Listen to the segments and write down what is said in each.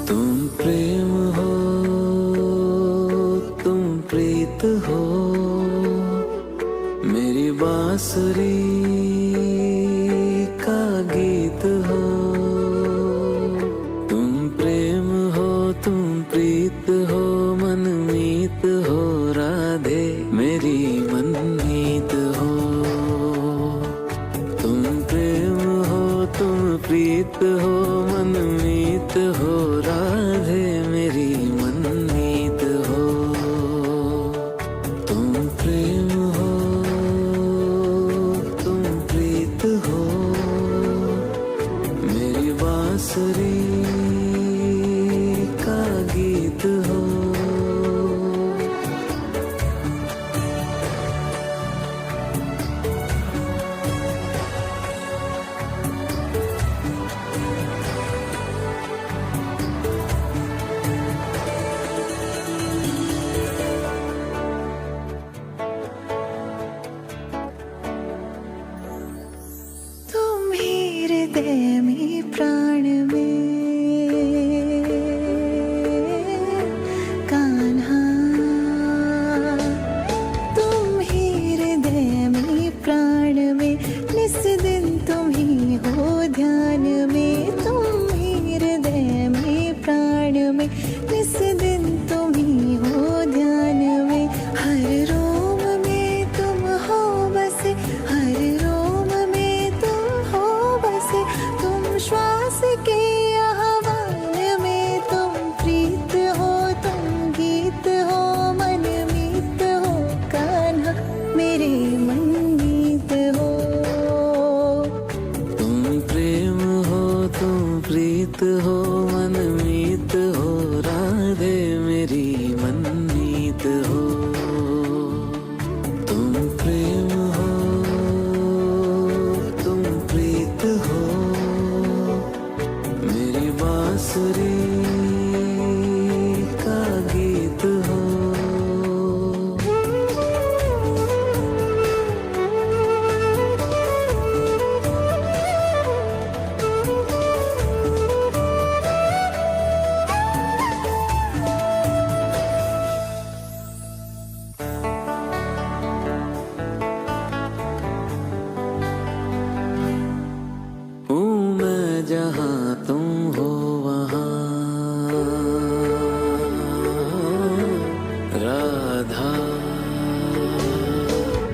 तुम प्रेम हो, तुम प्रीत हो, मेरी बांसुरी का गीत हो। तुम प्रेम हो, तुम प्रीत हो, मनमीत हो, राधे मेरी मनमीत हो। तुम प्रेम हो, तुम प्रीत हो, मनमीत हो, राधे मेरी मनमीत हो। तुम प्रेम हो, तुम प्रीत हो, मेरी बांसुरी का गीत हो। तुम ही हृदय में प्राण में कान्हा, तुम ही हृदय में प्राण में, निस दिन तुम ही हो ध्यान में। तुम ही हृदय में प्राण में, निस दिन तुम ही हो ध्यान में। हर रोम में तुम हो बसे, हर रोम में तुम हो बसे। तुम श्वास के आह्वान में, तुम प्रीत हो, तुम गीत हो, मनमीत हो, कान्हा मेरे मनमीत हो। तुम प्रेम हो, तुम प्रीत हो, मनमीत हो, राधे मेरी मनमीत हो। तुम प्रेम हो, तुम प्रीत हो, मेरी बांसुरी का गीत हो। हूँ मैं जहाँ तुम हो वहाँ, राधा।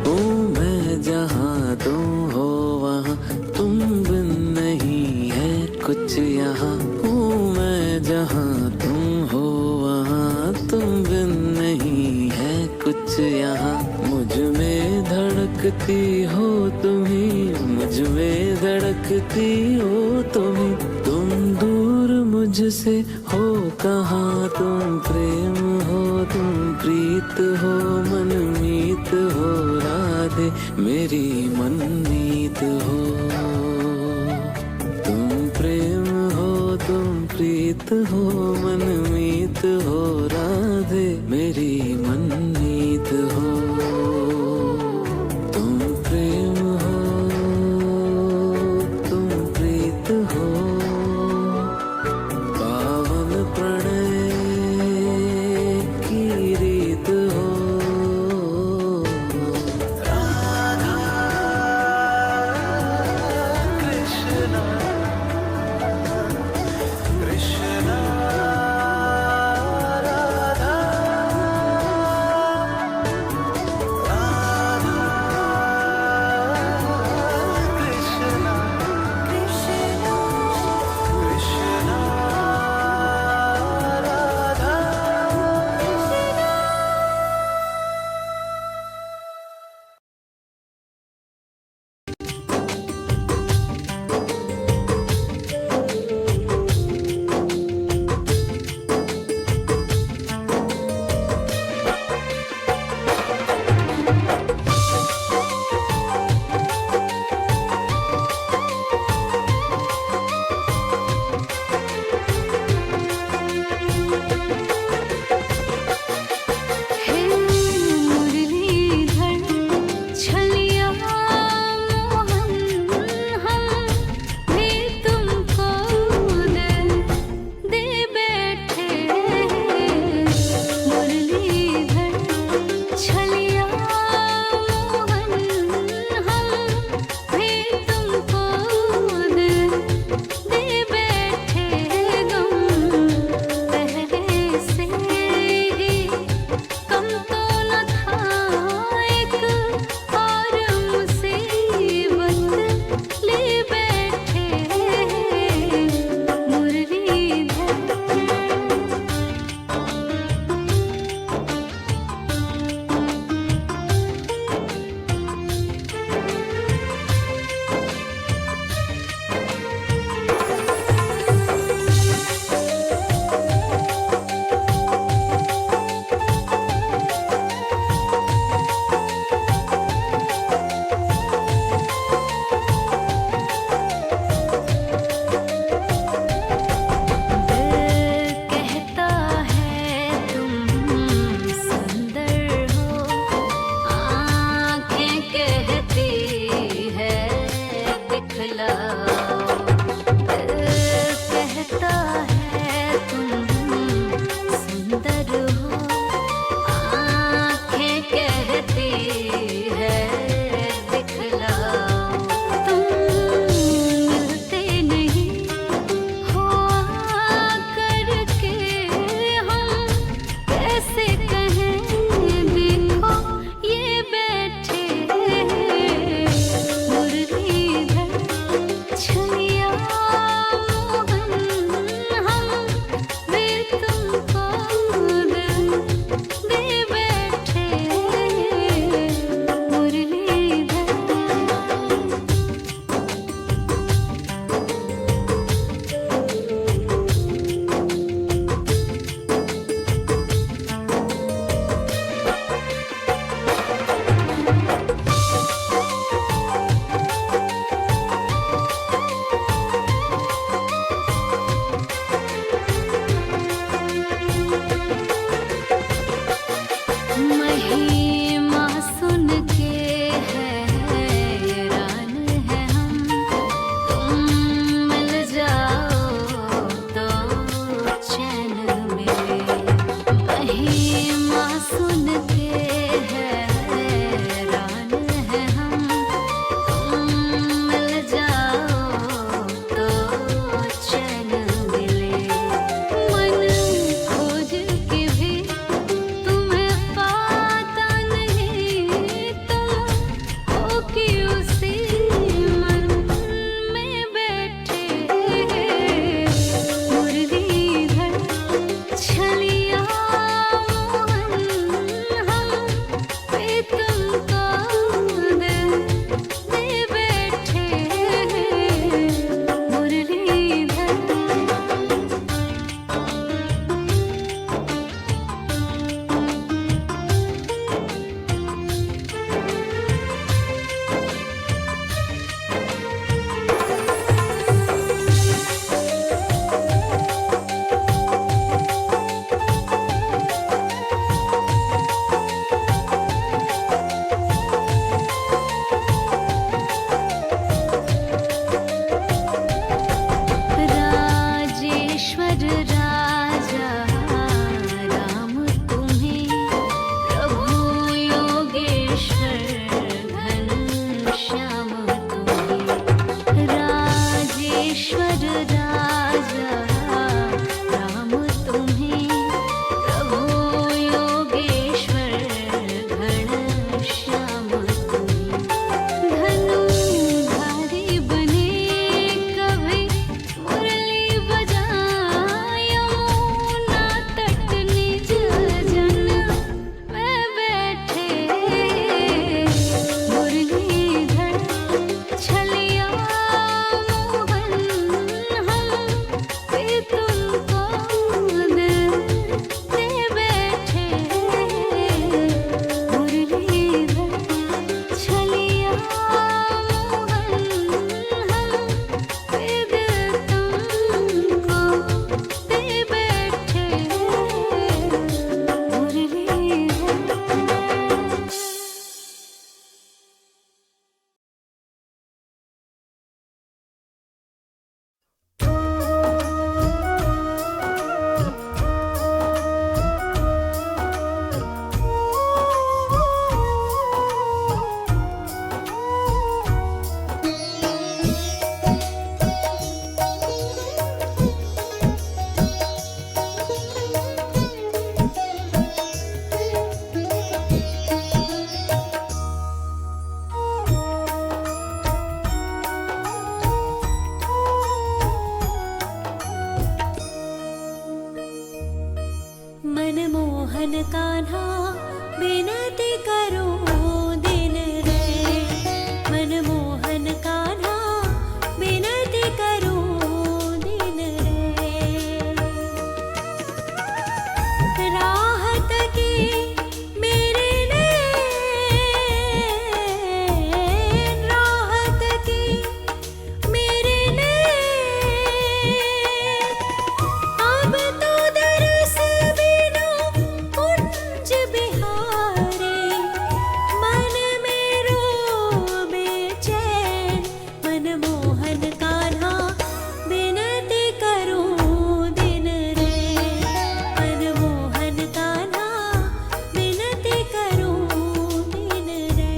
हूँ मैं जहाँ तुम हो वहाँ, तुम बिन नहीं है कुछ यहाँ। हूँ मैं जहाँ तुम हो वहाँ, तुम बिन नहीं है कुछ यहाँ। मुझ में धड़कती हो तुम्ही, मुझ में धड़कती हो तुम्ही। तुम दूर मुझसे हो कहाँ, तुम प्रेम हो, तुम प्रीत हो, मनमीत हो, राधे मेरी मनमीत हो। तुम प्रेम हो, तुम प्रीत हो, मनमीत हो, राधे मेरी मनमीत हो। तुम प्रेम हो, तुम प्रीत हो, पावन प्रणय की रीत हो। राधा कृष्ण कृष्ण राधा मनमोहन कान्हा विनती करूं दिन रे। मनमोहन कान्हा विनती करूं दिन रे। राहत की मेरे नैन, राहत की मेरे नैन, अब तो दरस बिना कुंज बिहारी। मन में रोबे चैन, मनमोहन कान्हा विनती करूं दिन रे। मनमोहन कान्हा विनती करूं दिन रे।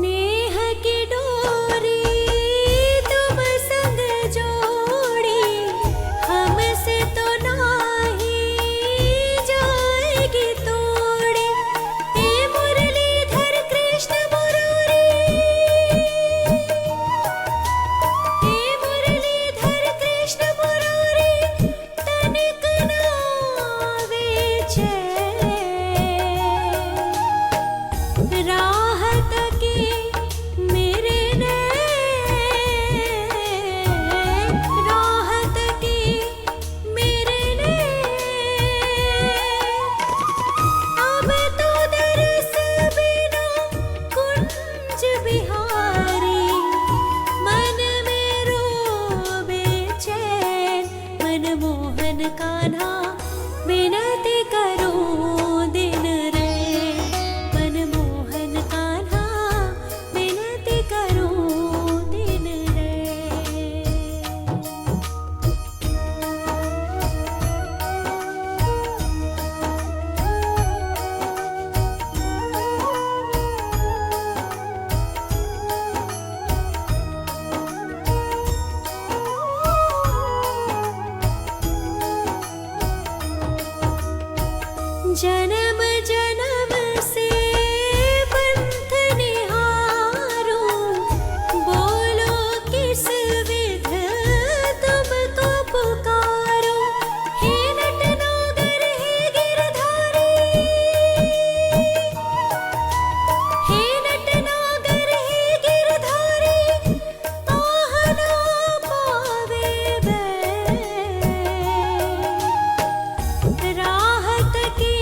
नेह की डोरी तुम संग जोड़ी, हमसे तो नाही जाएगी तोड़ी। हे मुरलीधर कृष्ण मुरारी, हे मुरलीधर कृष्ण मुरारी, तनिक नावे चैन। राहत की मेरे नैन, राहत की मेरे नैन, अब तो दरस बिना कुंज बिहारी। मन में रोबे चैन, मनमोहन कान्हा विनती करूं दिन रे। मनमोहन कान्हा विनती करूं दिन रे। जन्म जन्म से पंथ निहारूं, बोलो किस विध तुमको पुकारूं। हे नटनागर हे गिरधारी, हे नटनागर हे गिरधारी, आह ना पावे बैन। राहत की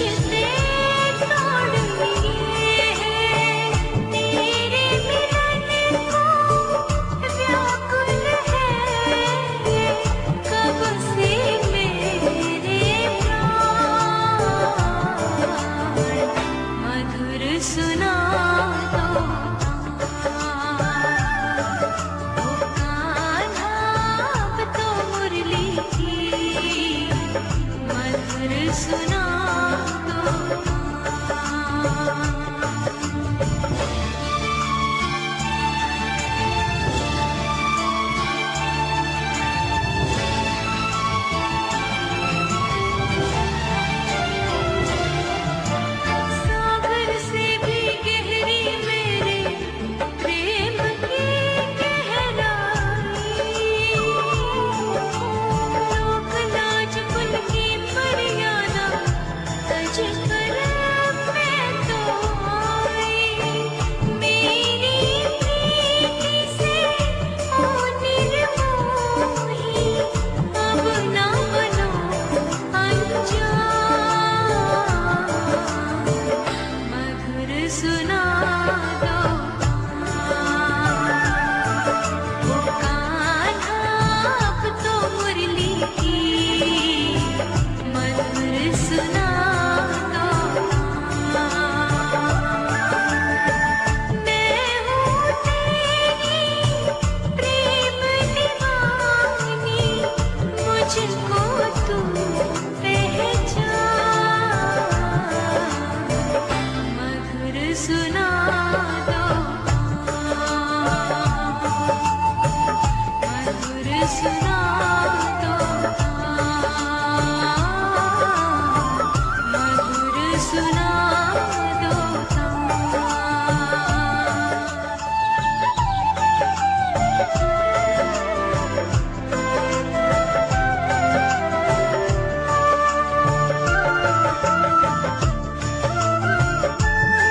चित